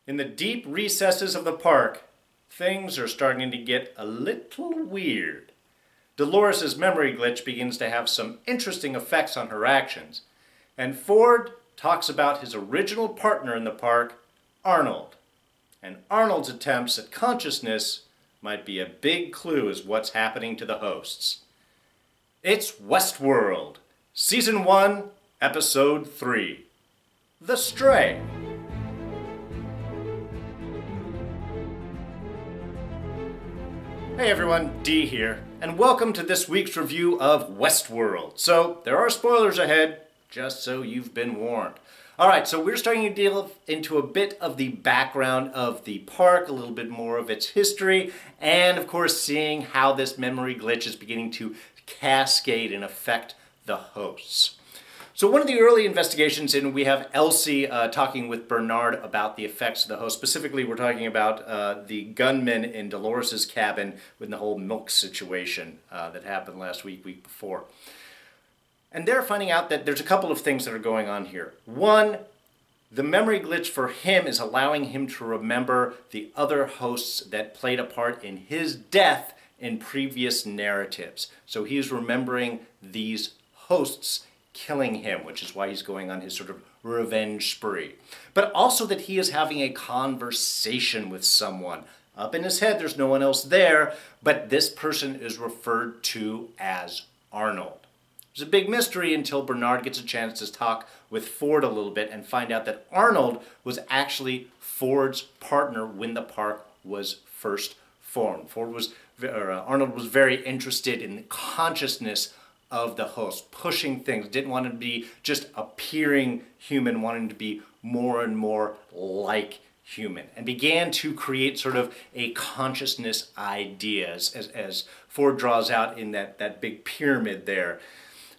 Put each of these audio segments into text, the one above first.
In the deep recesses of the park, things are starting to get a little weird. Dolores' memory glitch begins to have some interesting effects on her actions, and Ford talks about his original partner in the park, Arnold. And Arnold's attempts at consciousness might be a big clue as what's happening to the hosts. It's Westworld, Season 1, Episode 3, The Stray. Hey everyone, Dee here, and welcome to this week's review of Westworld. So, there are spoilers ahead, just so you've been warned. Alright, so we're starting to delve into a bit of the background of the park, a little bit more of its history, and of course seeing how this memory glitch is beginning to cascade and affect the hosts. So one of the early investigations, and we have Elsie talking with Bernard about the effects of the host. Specifically, we're talking about the gunmen in Dolores'S cabin with the whole milk situation that happened last week before. And they're finding out that there's a couple of things that are going on here. One, the memory glitch for him is allowing him to remember the other hosts that played a part in his death in previous narratives. So he's remembering these hosts killing him, which is why he's going on his sort of revenge spree. But also that he is having a conversation with someone. Up in his head, there's no one else there, but this person is referred to as Arnold. It's a big mystery until Bernard gets a chance to talk with Ford a little bit and find out that Arnold was actually Ford's partner when the park was first formed. Arnold was very interested in the consciousness of the host, pushing things, didn't want to be just appearing human, wanting to be more and more like human, and began to create sort of a consciousness ideas as Ford draws out in that big pyramid there,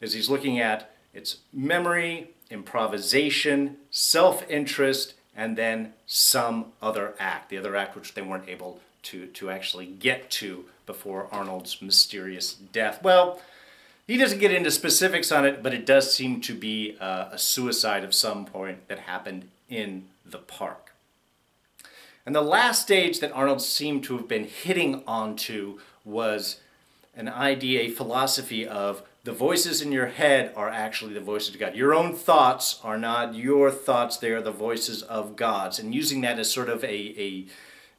as he's looking at its memory, improvisation, self-interest, and then some other act, the other act which they weren't able to actually get to before Arnold's mysterious death. Well, he doesn't get into specifics on it, but it does seem to be a suicide of some point that happened in the park. And the last stage that Arnold seemed to have been hitting onto was an idea, a philosophy of the voices in your head are actually the voices of God. Your own thoughts are not your thoughts, they are the voices of God's. And using that as sort of a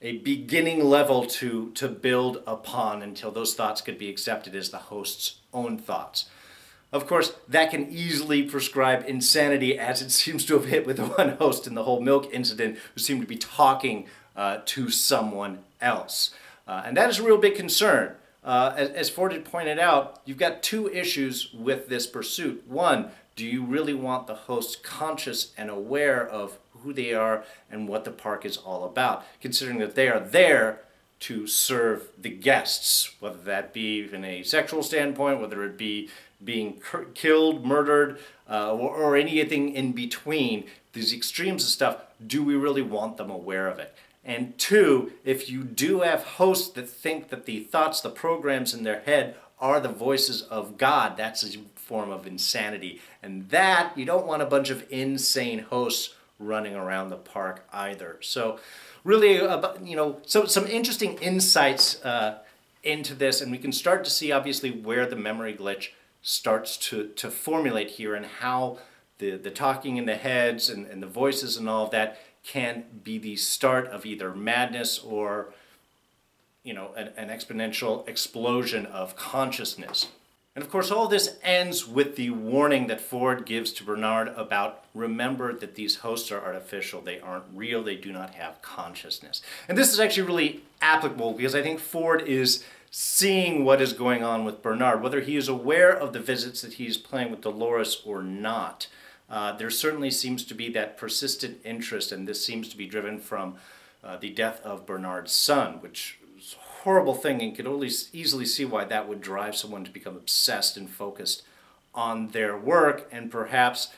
beginning level to build upon until those thoughts could be accepted as the host's own thoughts. Of course, that can easily prescribe insanity, as it seems to have hit with the one host in the whole milk incident who seemed to be talking to someone else. And that is a real big concern. As Ford had pointed out, you've got two issues with this pursuit. One, do you really want the host conscious and aware of who they are and what the park is all about, considering that they are there to serve the guests, whether that be in a sexual standpoint, whether it be being killed, murdered, or anything in between, these extremes of stuff, do we really want them aware of it? And two, if you do have hosts that think that the thoughts, the programs in their head are the voices of God, that's a form of insanity. And that, you don't want a bunch of insane hosts running around the park either. So really, some interesting insights into this, and we can start to see obviously where the memory glitch starts to formulate here, and how the talking in the heads and the voices and all of that can be the start of either madness or an exponential explosion of consciousness. And of course, all this ends with the warning that Ford gives to Bernard about, remember that these hosts are artificial, they aren't real, they do not have consciousness. And this is actually really applicable because I think Ford is seeing what is going on with Bernard, whether he is aware of the visits that he's playing with Delores or not. There certainly seems to be that persistent interest, and this seems to be driven from the death of Bernard's son, which horrible thing, and could only easily see why that would drive someone to become obsessed and focused on their work, and perhaps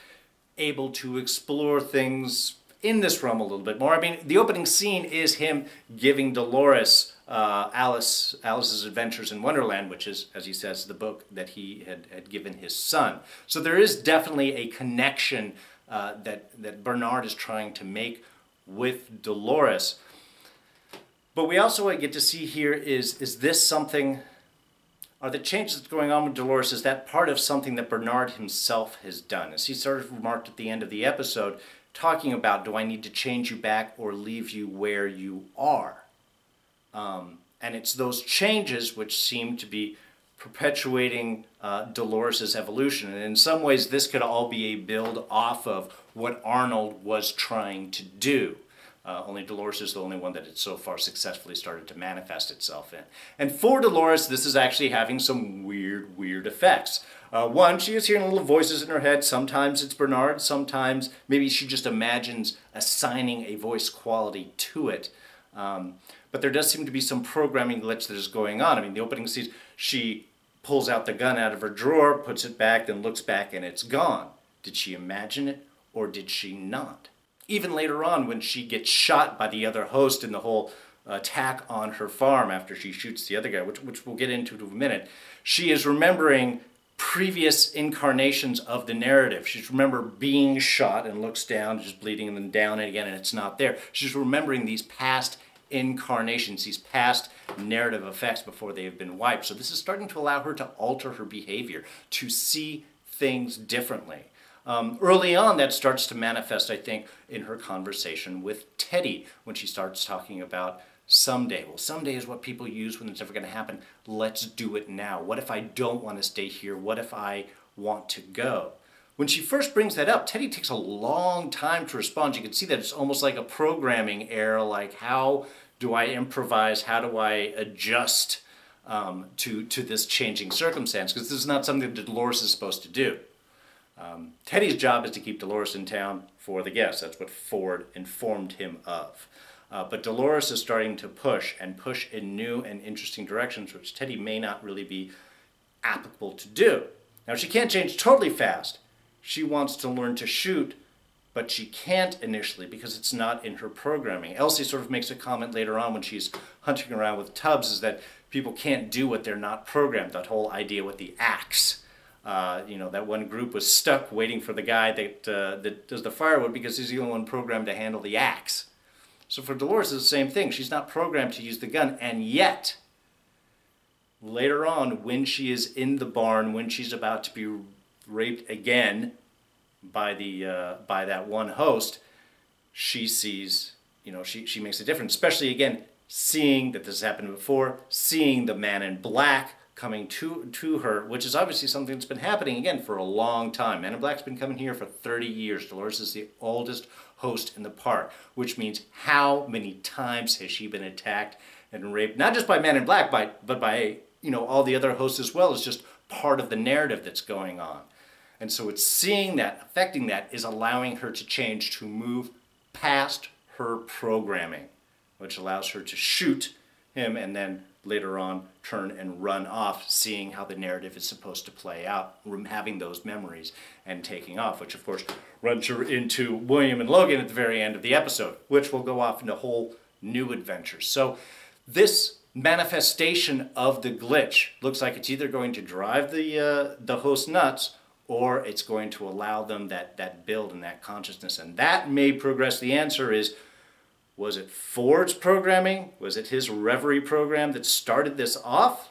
able to explore things in this realm a little bit more. I mean, the opening scene is him giving Delores Alice's Adventures in Wonderland, which is, as he says, the book that he had given his son. So there is definitely a connection that Bernard is trying to make with Dolores. But we also get to see here is this something, are the changes that's going on with Delores, is that part of something that Bernard himself has done? As he sort of remarked at the end of the episode, talking about, do I need to change you back or leave you where you are? And it's those changes which seem to be perpetuating Dolores' evolution. And in some ways, this could all be a build off of what Arnold was trying to do. Only Delores is the only one that had so far successfully started to manifest itself in. And for Delores, this is actually having some weird effects. One, she is hearing little voices in her head. Sometimes it's Bernard. Sometimes maybe she just imagines assigning a voice quality to it. But there does seem to be some programming glitch that is going on. I mean, the opening scene, she pulls out the gun out of her drawer, puts it back, then looks back, and it's gone. Did she imagine it, or did she not? Even later on, when she gets shot by the other host in the whole attack on her farm after she shoots the other guy, which we'll get into in a minute, she is remembering previous incarnations of the narrative. She's remembering being shot and looks down, just bleeding, and then down again, and it's not there. She's remembering these past incarnations, these past narrative effects before they have been wiped. So this is starting to allow her to alter her behavior, to see things differently. Early on, that starts to manifest, I think, in her conversation with Teddy, when she starts talking about someday. Well, someday is what people use when it's never going to happen. Let's do it now. What if I don't want to stay here? What if I want to go? When she first brings that up, Teddy takes a long time to respond. You can see that it's almost like a programming error, like how do I improvise? How do I adjust to this changing circumstance? Because this is not something that Delores is supposed to do. Teddy's job is to keep Delores in town for the guests. That's what Ford informed him of. But Delores is starting to push in new and interesting directions, which Teddy may not really be applicable to do. Now, she can't change totally fast. She wants to learn to shoot, but she can't initially because it's not in her programming. Elsie sort of makes a comment later on when she's hunting around with Tubbs, is that people can't do what they're not programmed. That whole idea with the axe. That one group was stuck waiting for the guy that does the firewood because he's the only one programmed to handle the axe. So for Delores, it's the same thing. She's not programmed to use the gun, and yet, later on, when she is in the barn, when she's about to be raped again by that one host, she sees, she makes a difference, especially, again, seeing that this happened before, seeing the man in black coming to her, which is obviously something that's been happening, again, for a long time. Man in Black's been coming here for 30 years. Delores is the oldest host in the park, which means how many times has she been attacked and raped, not just by Man in Black, but by, all the other hosts as well. It's just part of the narrative that's going on. And so it's seeing that, affecting that, is allowing her to change, to move past her programming, which allows her to shoot him and then later on turn and run off, seeing how the narrative is supposed to play out, having those memories and taking off, which of course runs her into William and Logan at the very end of the episode, which will go off into whole new adventures. So this manifestation of the glitch looks like it's either going to drive the host nuts, or it's going to allow them that build and that consciousness. And that may progress. The answer is, was it Ford's programming? Was it his Reverie program that started this off?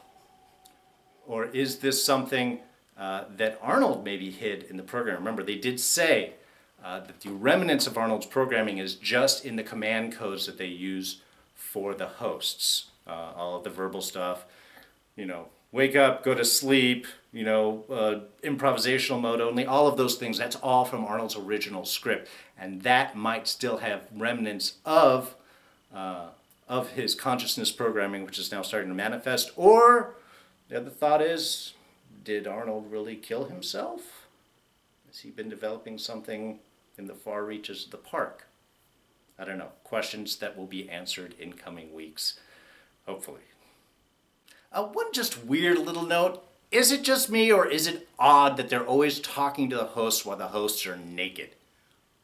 Or is this something that Arnold maybe hid in the program? Remember, they did say that the remnants of Arnold's programming is just in the command codes that they use for the hosts. All of the verbal stuff, wake up, go to sleep, improvisational mode only, all of those things, that's all from Arnold's original script. And that might still have remnants of his consciousness programming, which is now starting to manifest. Or the other thought is, did Arnold really kill himself? Has he been developing something in the far reaches of the park? I don't know. Questions that will be answered in coming weeks, hopefully. One just weird little note. Is it just me, or is it odd that they're always talking to the hosts while the hosts are naked?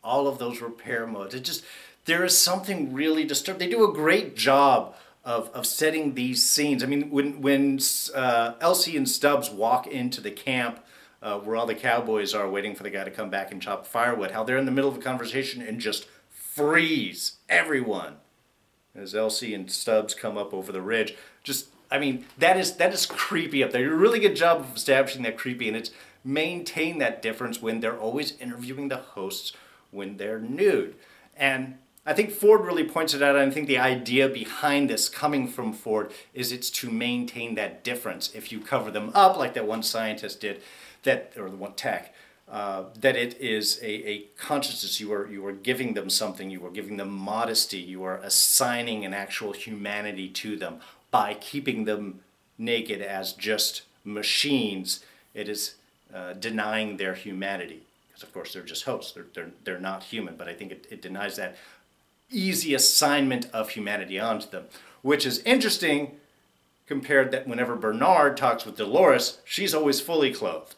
All of those repair modes. There is something really disturbing. They do a great job of setting these scenes. I mean, when Elsie and Stubbs walk into the camp where all the cowboys are waiting for the guy to come back and chop firewood, how they're in the middle of a conversation and just freeze everyone as Elsie and Stubbs come up over the ridge. Just, I mean, that is creepy up there. You do a really good job of establishing that creepy, and it's maintain that difference when they're always interviewing the hosts when they're nude. And I think Ford really points it out, and I think the idea behind this coming from Ford is it's to maintain that difference. If you cover them up like that one scientist did, or the one tech, that it is a consciousness. You are giving them something. You are giving them modesty. You are assigning an actual humanity to them by keeping them naked as just machines. It is denying their humanity, because of course they're just hosts. They're not human. But I think it denies that easy assignment of humanity onto them, which is interesting compared that whenever Bernard talks with Delores, she's always fully clothed.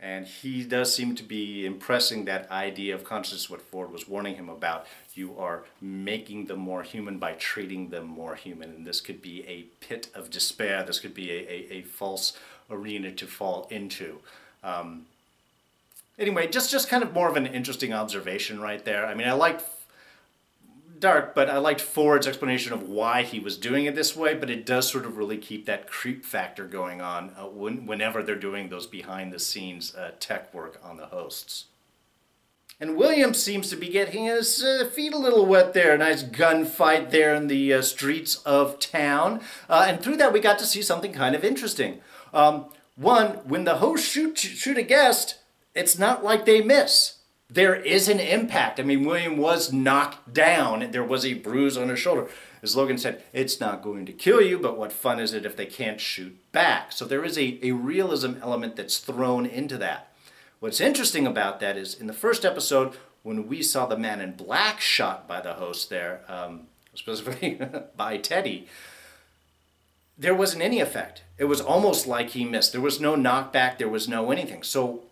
And he does seem to be impressing that idea of consciousness, what Ford was warning him about. You are making them more human by treating them more human. And this could be a pit of despair. This could be a false arena to fall into. Anyway, just kind of more of an interesting observation right there. I mean, I liked Dark, but I liked Ford's explanation of why he was doing it this way, but it does sort of really keep that creep factor going on whenever they're doing those behind-the-scenes tech work on the hosts. And William seems to be getting his feet a little wet there. A nice gunfight there in the streets of town. And through that, we got to see something kind of interesting. One, when the hosts shoot a guest, it's not like they miss. There is an impact. I mean, William was knocked down, and there was a bruise on his shoulder. As Logan said, it's not going to kill you, but what fun is it if they can't shoot back? So there is a realism element that's thrown into that. What's interesting about that is, in the first episode, when we saw the man in black shot by the host there, specifically by Teddy, there wasn't any effect. It was almost like he missed. There was no knockback. There was no anything. So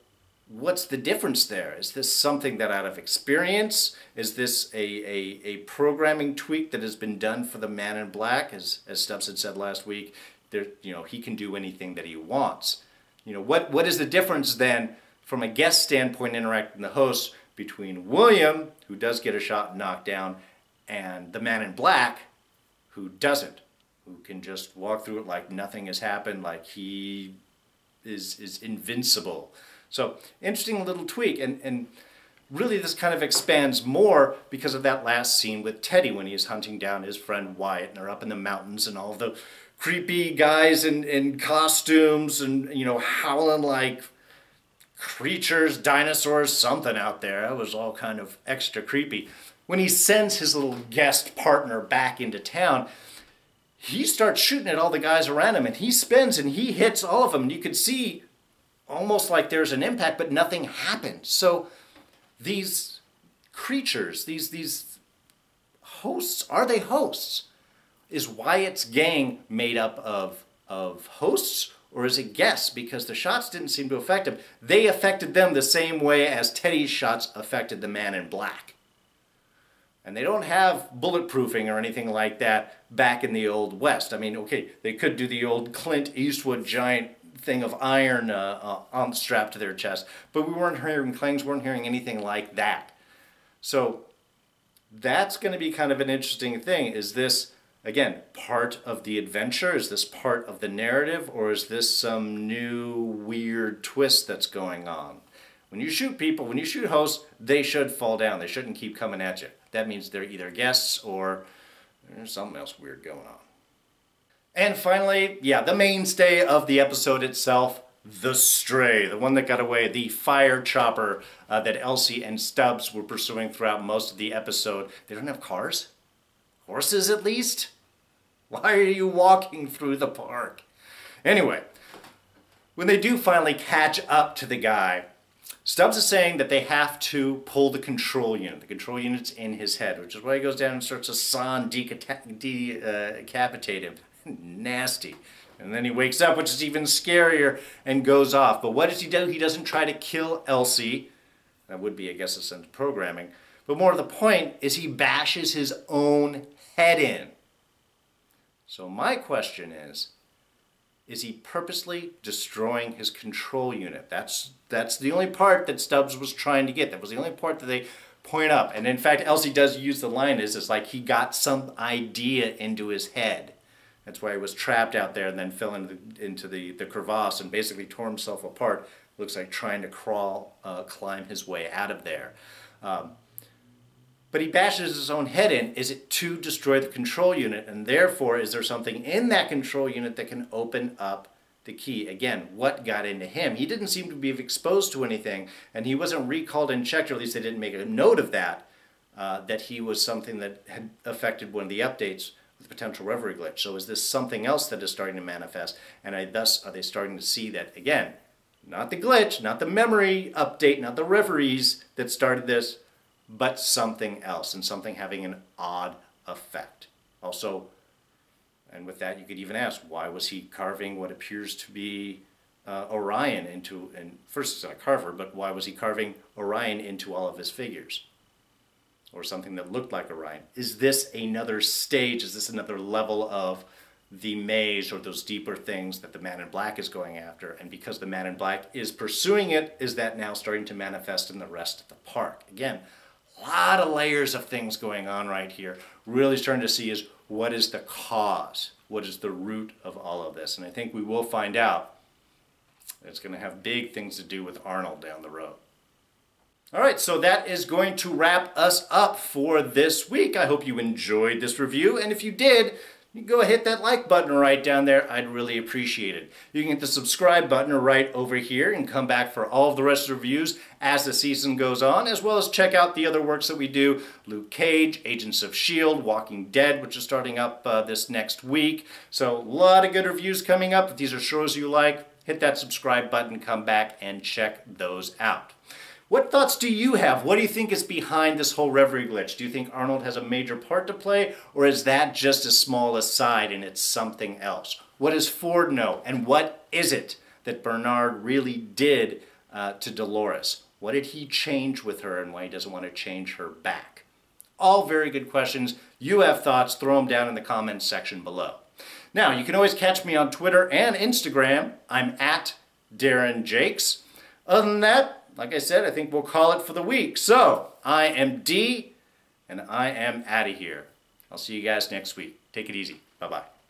what's the difference there? Is this something that out of experience? Is this a programming tweak that has been done for the man in black? As Stubbs had said last week, he can do anything that he wants. What is the difference then from a guest standpoint interacting with the host between William, who does get a shot and knocked down, and the man in black, who doesn't, who can just walk through it like nothing has happened, like he is invincible. So, interesting little tweak, and really this kind of expands more because of that last scene with Teddy when he's hunting down his friend Wyatt, and they're up in the mountains, and all the creepy guys in costumes, and, howling like creatures, dinosaurs, something out there. That was all kind of extra creepy. When he sends his little guest partner back into town, he starts shooting at all the guys around him, and he spins and he hits all of them, and you could see almost like there's an impact, but nothing happens. So these creatures, these hosts, are they hosts? Is Wyatt's gang made up of hosts, or is it guests? Because the shots didn't seem to affect them. They affected them the same way as Teddy's shots affected the man in black. And they don't have bulletproofing or anything like that back in the Old West. I mean, okay, they could do the old Clint Eastwood giant thing of iron strapped to their chest, but we weren't hearing clangs, weren't hearing anything like that. So that's going to be kind of an interesting thing. Is this, again, part of the adventure? Is this part of the narrative? Or is this some new weird twist that's going on? When you shoot people, when you shoot hosts, they should fall down. They shouldn't keep coming at you. That means they're either guests or there's something else weird going on. And finally, the mainstay of the episode itself, the Stray, the one that got away, the fire chopper that Elsie and Stubbs were pursuing throughout most of the episode. They don't have cars? Horses, at least? Why are you walking through the park? Anyway, when they do finally catch up to the guy, Stubbs is saying that they have to pull the control unit. The control unit's in his head, which is why he goes down and starts to saw and decapitate him. Nasty. And then he wakes up, which is even scarier, and goes off. But what does he do? He doesn't try to kill Elsie. That would be, I guess, a sense of programming. But more to the point is he bashes his own head in. So my question is he purposely destroying his control unit? That's the only part that Stubbs was trying to get. That was the only part that they point up. And in fact, Elsie does use the line it's like he got some idea into his head. That's why he was trapped out there and then fell into the crevasse and basically tore himself apart. Looks like trying to climb his way out of there. But he bashes his own head in. Is it to destroy the control unit? And therefore, is there something in that control unit that can open up the key? Again, what got into him? He didn't seem to be exposed to anything, and he wasn't recalled and checked, or at least they didn't make a note of that, that he was something that had affected one of the updates with potential reverie glitch. So is this something else that is starting to manifest? And thus, are they starting to see that, again, not the glitch, not the memory update, not the reveries that started this, but something else, and something having an odd effect. Also, and with that you could even ask, why was he carving what appears to be Orion into, and first it's not a carver, but why was he carving Orion into all of his figures? Or something that looked like Orion. Is this another stage? Is this another level of the maze or those deeper things that the Man in Black is going after? And because the Man in Black is pursuing it, is that now starting to manifest in the rest of the park? Again, a lot of layers of things going on right here. Really starting to see is what is the cause? What is the root of all of this? And I think we will find out. It's going to have big things to do with Arnold down the road. All right, so that is going to wrap us up for this week. I hope you enjoyed this review, and if you did, you go hit that like button right down there. I'd really appreciate it. You can hit the subscribe button right over here and come back for all of the rest of the reviews as the season goes on, as well as check out the other works that we do. Luke Cage, Agents of S.H.I.E.L.D., Walking Dead, which is starting up this next week. So a lot of good reviews coming up. If these are shows you like, hit that subscribe button, come back and check those out. What thoughts do you have? What do you think is behind this whole reverie glitch? Do you think Arnold has a major part to play, or is that just a small aside and it's something else? What does Ford know, and what is it that Bernard really did to Dolores? What did he change with her, and why he doesn't want to change her back? All very good questions. You have thoughts, throw them down in the comments section below. Now, you can always catch me on Twitter and Instagram. I'm at Darren Jakes. Other than that, like I said, I think we'll call it for the week. So, I am D, and I am out of here. I'll see you guys next week. Take it easy. Bye-bye.